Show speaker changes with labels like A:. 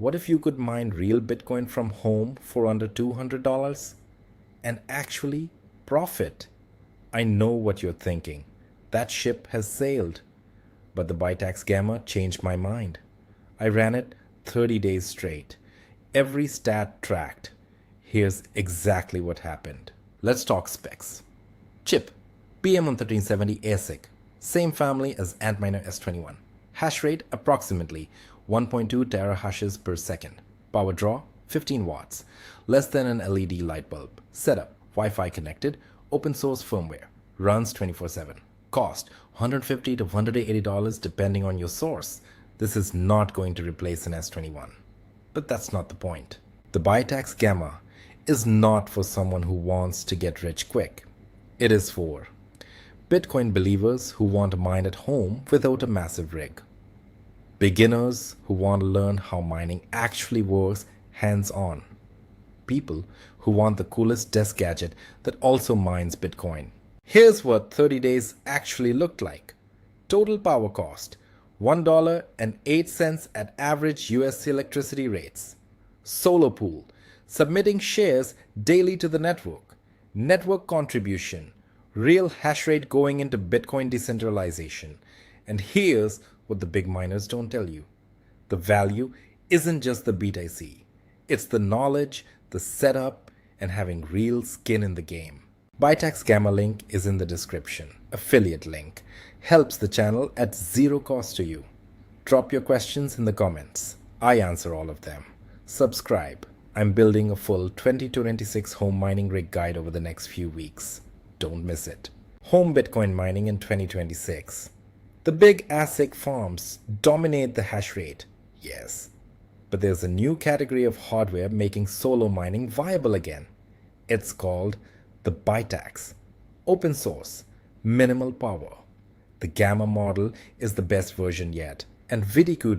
A: What if you could mine real Bitcoin from home for under $200 and actually profit? I know what you're thinking. That ship has sailed. But the Bitaxe Gamma changed my mind. I ran it 30 days straight. Every stat tracked. Here's exactly what happened. Let's talk specs. Chip, BM1370 ASIC. Same family as Antminer S21. Hash rate approximately 1.2 terahashes per second. Power draw 15 watts. Less than an LED light bulb. Setup Wi-Fi connected. Open source firmware. Runs 24/7. Cost $150 to $180 depending on your source. This is not going to replace an S21. But that's not the point. The Bitaxe Gamma is not for someone who wants to get rich quick. It is for Bitcoin believers who want to mine at home without a massive rig. Beginners who want to learn how mining actually works hands-on. People who want the coolest desk gadget that also mines Bitcoin. Here's what 30 days actually looked like. Total power cost $1.08 at average USC electricity rates. Solar pool submitting shares daily to the network. Network contribution. Real hash rate going into Bitcoin decentralization. And here's what the big miners don't tell you. The value isn't just the BTC. It's the knowledge, the setup, and having real skin in the game. Bitaxe Gamma link is in the description. Affiliate link helps the channel at zero cost to you. Drop your questions in the comments. I answer all of them. Subscribe. I'm building a full 2026 home mining rig guide over the next few weeks. Don't miss it. Home Bitcoin mining in 2026. The big ASIC farms dominate the hash rate. Yes. But there's a new category of hardware making solo mining viable again. It's called the Bitaxe. Open source, minimal power. The Gamma model is the best version yet, and VDQ